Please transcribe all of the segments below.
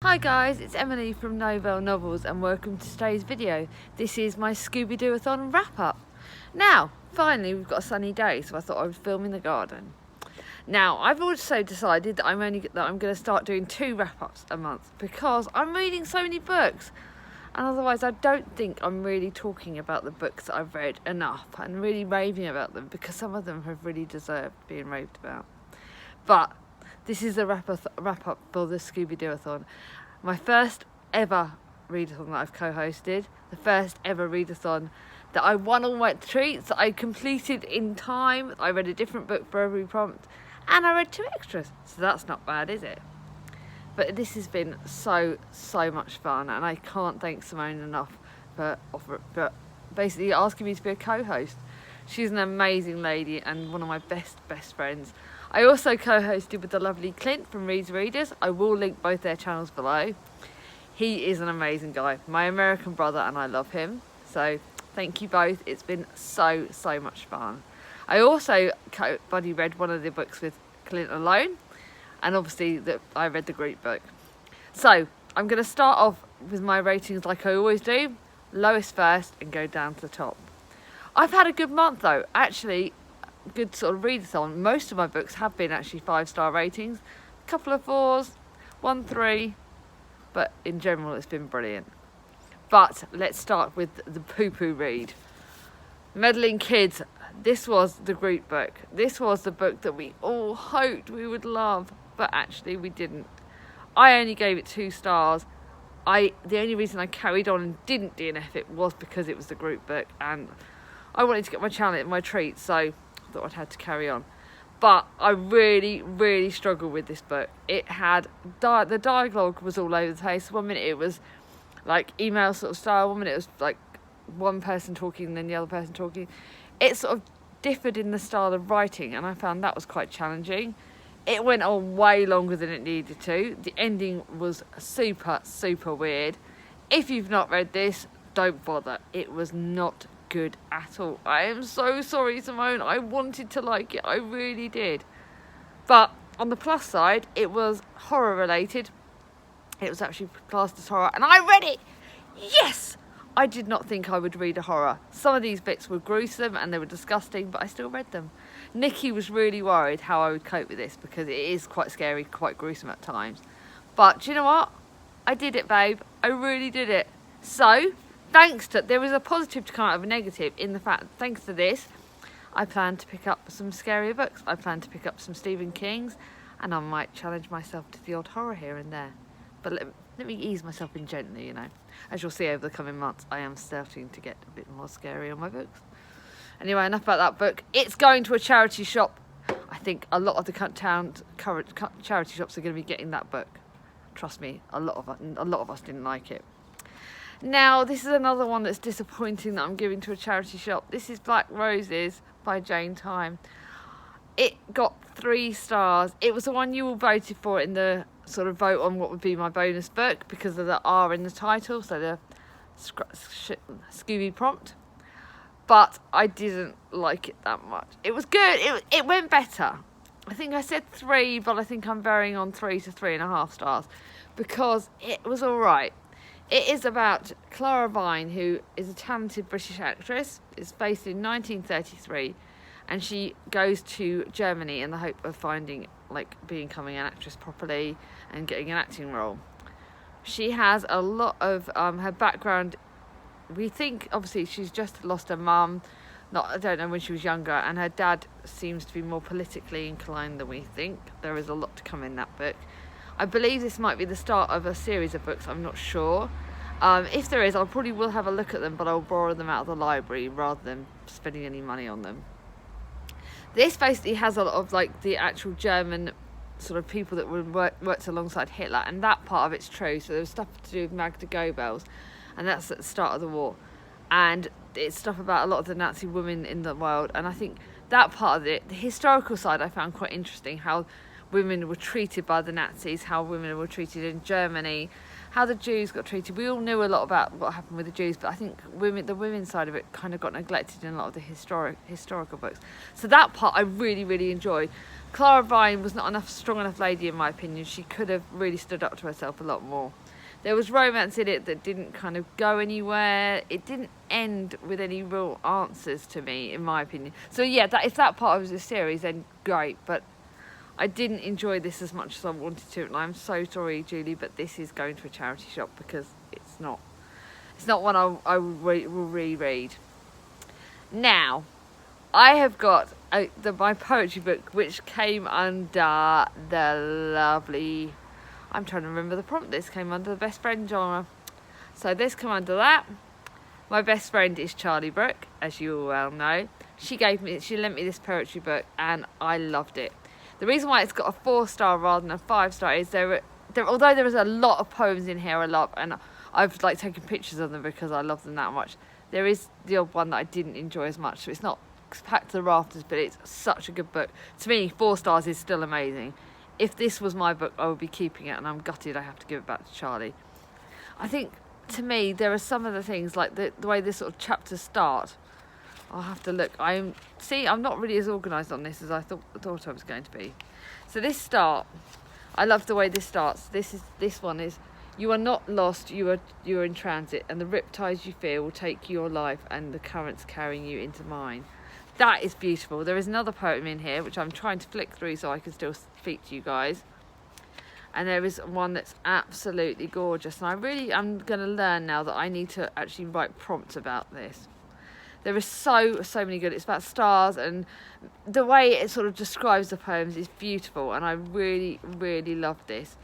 Hi guys, it's Emily from Novell Novels and welcome to today's video. This is my Scooby-Dooathon wrap-up. Now, finally we've got a sunny day, so I thought I would film in the garden. Now, I've also decided that I'm going to start doing 2 wrap-ups a month because I'm reading so many books. And otherwise I don't think I'm really talking about the books that I've read enough and really raving about them, because some of them have really deserved being raved about. But this is a wrap-up for the Scooby-Dooathon. My first ever readathon that I've co-hosted. The first ever readathon that I won all my treats, that I completed in time. I read a different book for every prompt and I read 2 extras. So that's not bad, is it? But this has been so much fun, and I can't thank Simone enough for basically asking me to be a co-host. She's an amazing lady and one of my best friends. I also co-hosted with the lovely Clint from Readers. I will link both their channels below. He is an amazing guy, my American brother, and I love him. So thank you both. It's been so much fun. I also buddy read one of the books with Clint alone, and obviously I read the group book. So I'm going to start off with my ratings like I always do, lowest first and go down to the top. I've had a good month though, actually. Good sort of readathon. Most of my books have been actually 5-star ratings, a couple of 4s, 1 3, but in general it's been brilliant. But let's start with the poo-poo read. Meddling Kids. This was the group book. This was the book that we all hoped we would love, but actually we didn't. I only gave it 2 stars. The only reason I carried on and didn't DNF it was because it was the group book, and I wanted to get my channel and my treat, so I thought I'd had to carry on. But I really struggled with this book. It had the dialogue was all over the place. 1 minute it was like email sort of style, 1 minute it was like one person talking and then the other person talking. It sort of differed in the style of writing, and I found that was quite challenging. It went on way longer than it needed to. The ending was super weird. If you've not read this, don't bother. It was not good at all. I am so sorry, Simone. I wanted to like it. I really did. But on the plus side, it was horror related. It was actually classed as horror, and I read it. Yes! I did not think I would read a horror. Some of these bits were gruesome and they were disgusting, but I still read them. Nikki was really worried how I would cope with this because it is quite scary, quite gruesome at times. But do you know what? I did it, babe. I really did it. So, there was a positive to come out of a negative in the fact, thanks to this, I plan to pick up some scarier books. I plan to pick up some Stephen King's, and I might challenge myself to the odd horror here and there. But let me ease myself in gently, you know. As you'll see over the coming months, I am starting to get a bit more scary on my books. Anyway, enough about that book. It's going to a charity shop. I think a lot of the town's current charity shops are going to be getting that book. Trust me, a lot of us didn't like it. Now, this is another one that's disappointing that I'm giving to a charity shop. This is Black Roses by Jane Time. It got 3 stars. It was the one you all voted for in the sort of vote on what would be my bonus book because of the R in the title, so the Scooby prompt. But I didn't like it that much. It was good. It went better. I think I said 3, but I think I'm varying on 3 to 3.5 stars because it was all right. It is about Clara Vine, who is a talented British actress. It's based in 1933, and she goes to Germany in the hope of becoming an actress properly and getting an acting role. She has a lot of her background. We think obviously she's just lost her mum. I don't know when she was younger, and her dad seems to be more politically inclined than we think. There is a lot to come in that book. I believe this might be the start of a series of books, I'm not sure. If there is, I probably will have a look at them, but I'll borrow them out of the library rather than spending any money on them. This basically has a lot of the actual German sort of people that worked alongside Hitler, and that part of it's true. So there was stuff to do with Magda Goebbels, and that's at the start of the war. And it's stuff about a lot of the Nazi women in the world, and I think that part of it, the historical side, I found quite interesting, how women were treated by the Nazis, how women were treated in Germany, how the Jews got treated. We all knew a lot about what happened with the Jews, but I think the women's side of it kind of got neglected in a lot of the historical books. So that part I really, really enjoyed. Clara Vine was not strong enough lady in my opinion. She could have really stood up to herself a lot more. There was romance in it that didn't kind of go anywhere. It didn't end with any real answers to me, in my opinion. So yeah, if that part of the series, then great, but I didn't enjoy this as much as I wanted to, and I'm so sorry, Julie, but this is going to a charity shop because it's not one I will reread. Now, I have got my poetry book, which came under the lovely, I'm trying to remember the prompt, this came under the best friend genre. So this came under that. My best friend is Charlie Brooke, as you all well know. She lent me this poetry book, and I loved it. The reason why it's got a 4-star rather than a 5-star is although there is a lot of poems in here I love, and I've taken pictures of them because I love them that much, there is the odd one that I didn't enjoy as much. So it's not packed to the rafters, but it's such a good book. To me, 4 stars is still amazing. If this was my book, I would be keeping it, and I'm gutted I have to give it back to Charlie. I think, to me, there are some of the things, like the way this sort of chapters start. I'll have to look. I'm not really as organised on this as I thought I was going to be. So this start, I love the way this starts. This one is, you are not lost, you are in transit, and the riptides you fear will take your life, and the currents carrying you into mine. That is beautiful. There is another poem in here which I'm trying to flick through so I can still speak to you guys. And there is one that's absolutely gorgeous, and I'm going to learn now that I need to actually write prompts about this. There is so many good. It's about stars, and the way it sort of describes the poems is beautiful, and I really, really love this.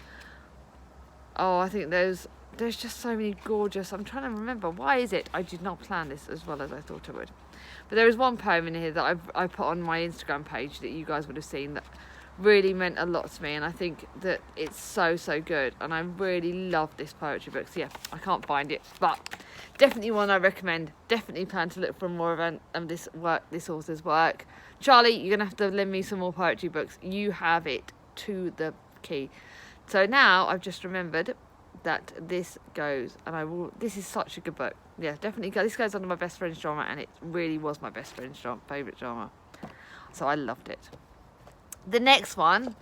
Oh, I think there's just so many gorgeous. I'm trying to remember, why is it I did not plan this as well as I thought I would. But there is one poem in here that I put on my Instagram page that you guys would have seen that really meant a lot to me, and I think that it's so good, and I really love this poetry book. So yeah, I can't find it, but definitely one I recommend. Definitely plan to look for more of this author's work. Charlie, you're gonna have to lend me some more poetry books. You have it to the key. So now I've just remembered that this goes, and this is such a good book. Yeah, definitely this goes under my best friend's genre, and it really was my best friend's favourite genre, so I loved it. The next one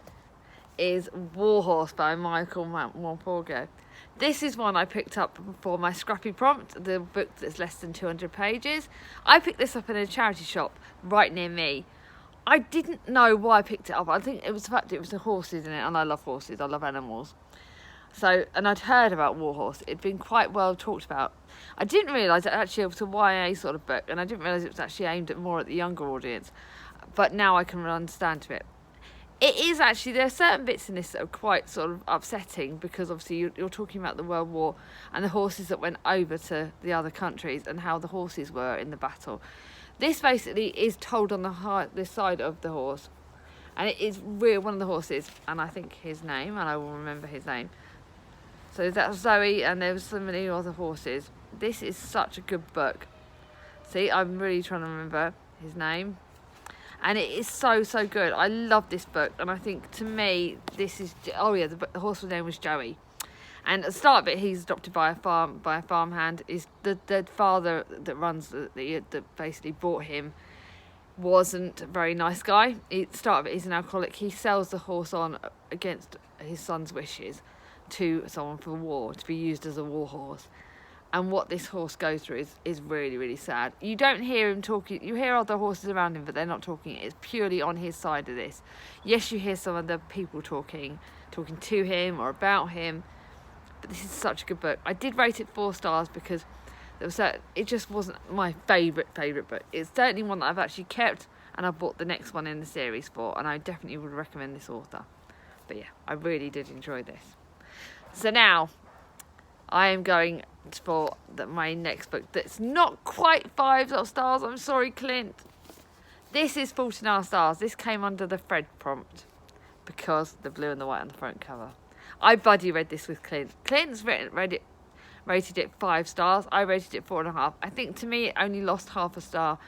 is Warhorse by Michael Morpurgo. This is one I picked up for my scrappy prompt, the book that's less than 200 pages. I picked this up in a charity shop right near me. I didn't know why I picked it up. I think it was the fact it was the horses in it, and I love horses, I love animals. So, and I'd heard about Warhorse. It'd been quite well talked about. I didn't realise it actually was a YA sort of book, and I didn't realise it was actually aimed more at the younger audience. But now I can understand it. It is actually, there are certain bits in this that are quite sort of upsetting, because obviously you're talking about the World War and the horses that went over to the other countries and how the horses were in the battle. This basically is told on the side of the horse, and it is one of the horses, and I think his name, and I will remember his name. So that's Zoe, and there was so many other horses. This is such a good book. See, I'm really trying to remember his name. And it is so good. I love this book, and I think, to me, this is... Oh yeah, the horse's name was Joey. And at the start of it, he's adopted by a farmhand. Is the father that runs that basically bought him wasn't a very nice guy. At the start of it, he's an alcoholic. He sells the horse on against his son's wishes to someone for war, to be used as a war horse. And what this horse goes through is really sad. You don't hear him talking. You hear other horses around him, but they're not talking. It's purely on his side of this. Yes, you hear some of the people talking to him or about him, but this is such a good book. I did rate it 4 stars because it just wasn't my favourite book. It's certainly one that I've actually kept, and I bought the next one in the series for, and I definitely would recommend this author. But yeah, I really did enjoy this. So now I am going for my next book that's not quite 5 stars. I'm sorry, Clint. This is 14 stars. This came under the Fred prompt because the blue and the white on the front cover. I buddy read this with Clint. Clint's rated it 5 stars. I rated it 4.5. I think, to me, it only lost half a star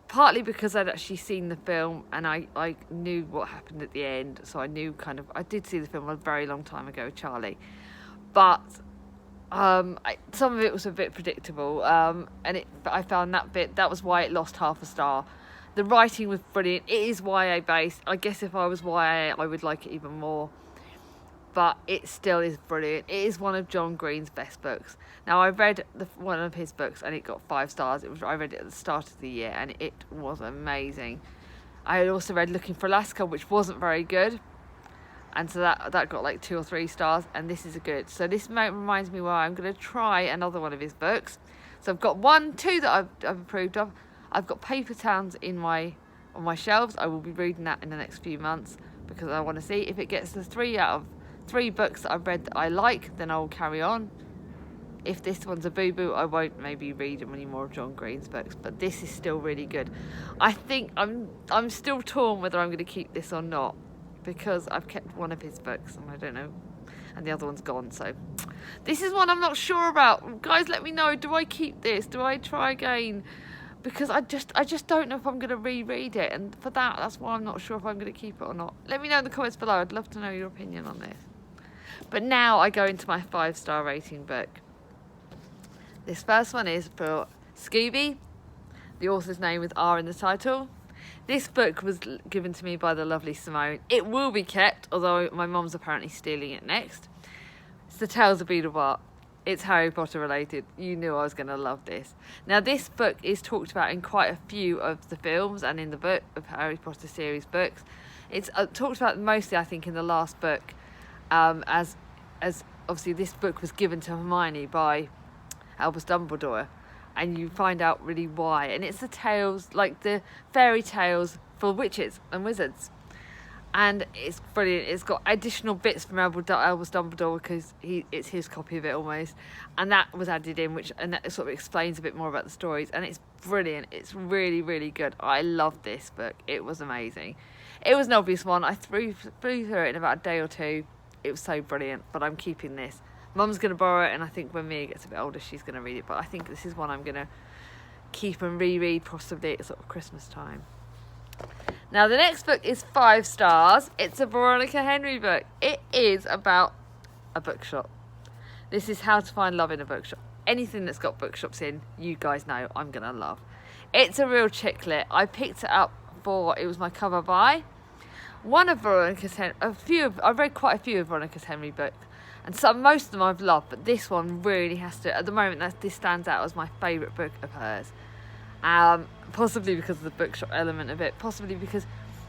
partly because I'd actually seen the film and I knew what happened at the end, so I knew I did see the film a very long time ago with Charlie, but some of it was a bit predictable, and I found that was why it lost half a star. The writing was brilliant. It is YA based. I guess if I was YA, I would like it even more. But it still is brilliant. It is one of John Green's best books. Now, I read one of his books and it got 5 stars. I read it at the start of the year and it was amazing. I had also read Looking for Alaska, which wasn't very good. And so that got like 2 or 3 stars, and this is a good. So this reminds me why I'm going to try another one of his books. So I've got 2 that I've approved of. I've got Paper Towns on my shelves. I will be reading that in the next few months because I want to see if it gets the 3 out of 3 books that I've read that I like, then I'll carry on. If this one's a boo-boo, I won't maybe read any more of John Green's books, but this is still really good. I think I'm still torn whether I'm going to keep this or not, because I've kept one of his books and I don't know, and the other one's gone, so this is one I'm not sure about. Guys, let me know, do I keep this? Do I try again? Because I just don't know if I'm going to reread it, and for that's why I'm not sure if I'm going to keep it or not. Let me know in the comments below. I'd love to know your opinion on this. But now I go into my 5-star rating book. This first one is for Scooby. The author's name is R in the title. This book was given to me by the lovely Simone. It will be kept, although my mum's apparently stealing it next. It's The Tales of Beedlebark. It's Harry Potter related. You knew I was going to love this. Now, this book is talked about in quite a few of the films and in the book of Harry Potter series books. It's talked about mostly, I think, in the last book, as obviously this book was given to Hermione by Albus Dumbledore, and you find out really why. And it's the tales, like the fairy tales for witches and wizards. And it's brilliant. It's got additional bits from Albus Dumbledore because it's his copy of it almost, and that was added in, and that sort of explains a bit more about the stories. And it's brilliant. It's really, really good. I loved this book. It was amazing. It was an obvious one. I flew through it in about a day or 2. It was so brilliant. But I'm keeping this. Mum's going to borrow it, and I think when Mia gets a bit older, she's going to read it. But I think this is one I'm going to keep and reread possibly at sort of Christmas time. Now, the next book is 5 stars. It's a Veronica Henry book. It is about a bookshop. This is how to find love in a bookshop. Anything that's got bookshops in, you guys know I'm going to love. It's a real chick lit. I picked it up it was my cover buy. One of Veronica's Henry, I've read quite a few of Veronica's Henry books, and most of them I've loved, but this one really has to, at the moment, this stands out as my favourite book of hers. Possibly because of the bookshop element of it, possibly because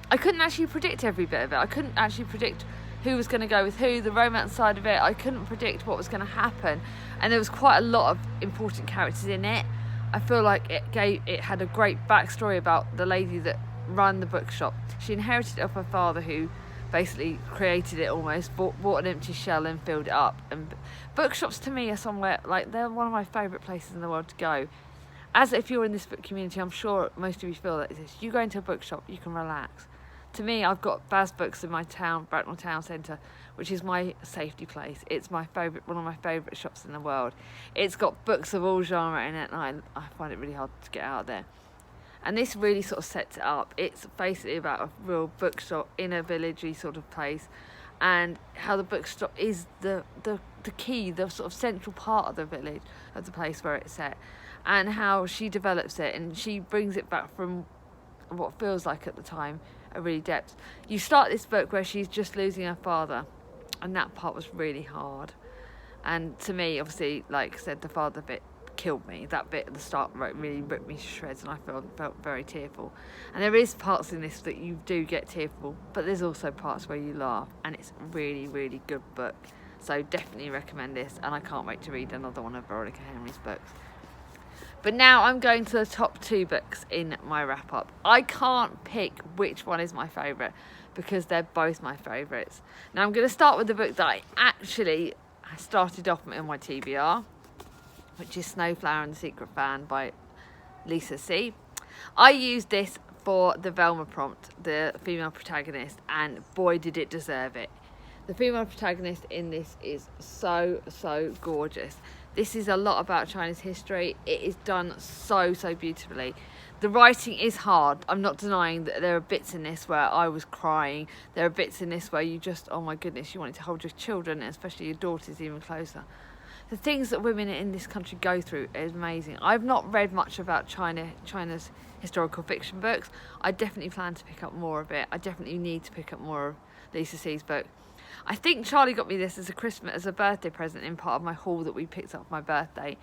I couldn't actually predict every bit of it. I couldn't actually predict who was going to go with who, the romance side of it. I couldn't predict what was going to happen, and there was quite a lot of important characters in it. I feel like it had a great backstory about the lady that ran the bookshop. She inherited it off her father, who basically created it almost, bought an empty shell and filled it up. And bookshops to me are somewhere, like, they're one of my favourite places in the world to go. As if you're in this book community, I'm sure most of you feel that this. You go into a bookshop, you can relax. To me, I've got Baz Books in my town, Bracknell Town Centre, which is my safety place. It's my favourite, one of my favourite shops in the world. It's got books of all genre in it, and I find it really hard to get out there. And this really sort of sets it up. It's basically about a real bookshop in a villagey sort of place, and how the bookshop is the key, the sort of central part of the village, of the place where it's set, and how she develops it, and she brings it back from what feels like at the time a really depth. You start this book where she's just losing her father, and that part was really hard. And to me, obviously, like I said, the father bit killed me. That bit at the start really ripped me to shreds, and I felt very tearful. And there is parts in this that you do get tearful, but there's also parts where you laugh, and it's a really, really good book. So definitely recommend this, and I can't wait to read another one of Veronica Henry's books. But now I'm going to the top 2 books in my wrap-up. I can't pick which one is my favourite, because they're both my favourites. Now I'm going to start with the book that I actually started off in my TBR, which is Snowflower and the Secret Fan by Lisa C. I used this for the Velma prompt, the female protagonist, and boy did it deserve it. The female protagonist in this is so, so gorgeous. This is a lot about China's history. It is done so, so beautifully. The writing is hard. I'm not denying that there are bits in this where I was crying. There are bits in this where you just, oh my goodness, you wanted to hold your children, especially your daughters, even closer. The things that women in this country go through is amazing. I've not read much about China's historical fiction books. I definitely plan to pick up more of it. I definitely need to pick up more of Lisa C's book. I think Charlie got me this as a birthday present in part of my haul that we picked up for my birthday,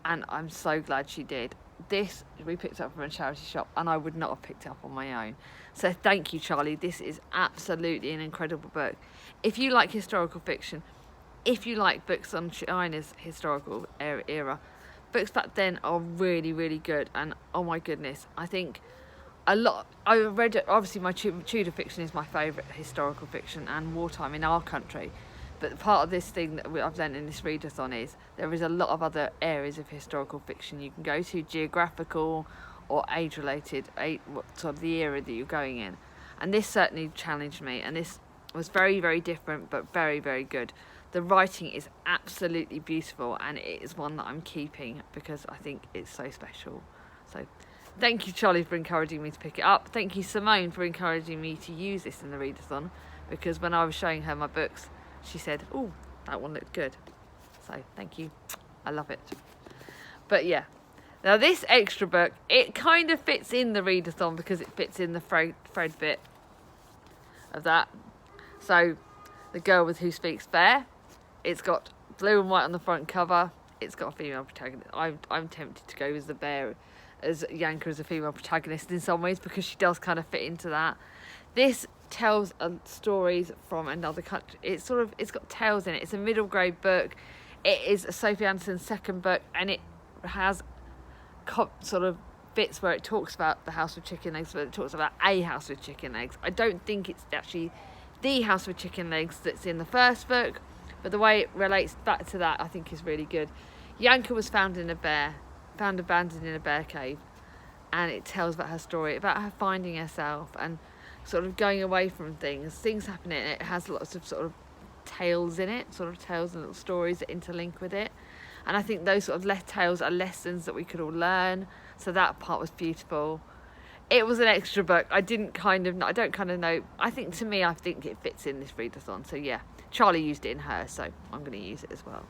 and I'm so glad she did. This we picked up from a charity shop, and I would not have picked it up on my own. So thank you, Charlie. This is absolutely an incredible book. If you like historical fiction, if you like books on China's historical era, books back then are really, really good. And oh my goodness, I think a lot. I read it. Obviously, my Tudor fiction is my favourite historical fiction and wartime in our country. But part of this thing that I've learned in this readathon is there is a lot of other areas of historical fiction you can go to, geographical or age-related, sort of the era that you're going in. And this certainly challenged me, and this was very, very different, but very, very good. The writing is absolutely beautiful, and it is one that I'm keeping because I think it's so special. So thank you, Charlie, for encouraging me to pick it up. Thank you, Simone, for encouraging me to use this in the readathon, because when I was showing her my books, she said, oh, that one looked good. So thank you. I love it. But yeah. Now this extra book, it kind of fits in the readathon because it fits in the Fred bit of that. So The Girl with Who Speaks Bear. It's got blue and white on the front cover. It's got a female protagonist. I'm tempted to go as the bear, as Yanka as a female protagonist in some ways, because she does kind of fit into that. This tells stories from another country. It's got tales in it. It's a middle grade book. It is Sophie Anderson's second book, and it has sort of bits where it talks about the house with chicken eggs, where it talks about a house with chicken eggs. I don't think it's actually the house with chicken eggs that's in the first book, but the way it relates back to that I think is really good. Yanka was found abandoned in a bear cave, and it tells about her story, about her finding herself and sort of going away from things happening. It has lots of sort of tales in it, sort of tales and little stories that interlink with it, and I think those sort of tales are lessons that we could all learn, so that part was beautiful. It was an extra book. I don't kind of know. I think it fits in this readathon, so yeah. Charlie used it in hers, so I'm going to use it as well.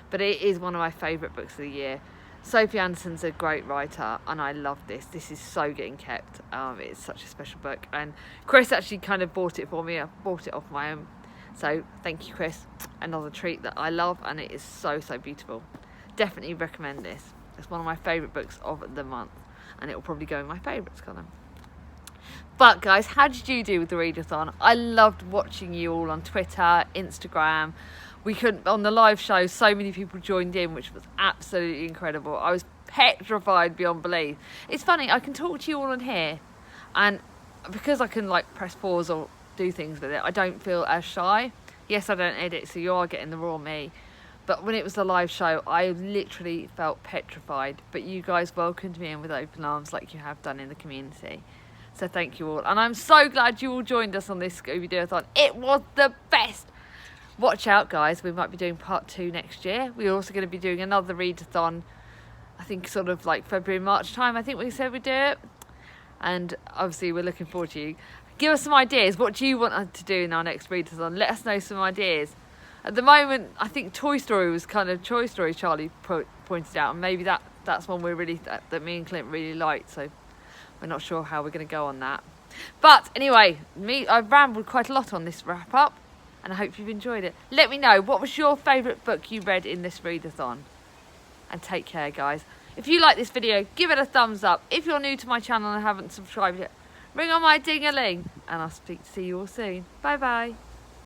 But it is one of my favourite books of the year. Sophie Anderson's a great writer, and I love this. This is so getting kept. It's such a special book, and Chris actually kind of bought it for me. I bought it off my own, so thank you, Chris. Another treat that I love, and it is so, so beautiful. Definitely recommend this. It's one of my favourite books of the month, and it will probably go in my favourites column. But guys, how did you do with the readathon? I loved watching you all on Twitter, Instagram. On the live show, so many people joined in, which was absolutely incredible. I was petrified beyond belief. It's funny, I can talk to you all on here, and because I can like press pause or do things with it, I don't feel as shy. Yes, I don't edit, so you are getting the raw me. But when it was the live show, I literally felt petrified. But you guys welcomed me in with open arms like you have done in the community. So thank you all. And I'm so glad you all joined us on this Scooby-Dooathon. It was the best. Watch out, guys. We might be doing part 2 next year. We're also going to be doing another readathon, I think sort of like February, March time. I think we said we'd do it. And obviously we're looking forward to you. Give us some ideas. What do you want us to do in our next readathon? Let us know some ideas. At the moment, I think Toy Story was kind of Toy Story, Charlie pointed out. And maybe that's one that me and Clint really liked. So we're not sure how we're going to go on that. But anyway, I've rambled quite a lot on this wrap up, and I hope you've enjoyed it. Let me know, what was your favourite book you read in this readathon? And take care, guys. If you like this video, give it a thumbs up. If you're new to my channel and haven't subscribed yet, ring on my ding-a-ling. And I'll see you all soon. Bye bye.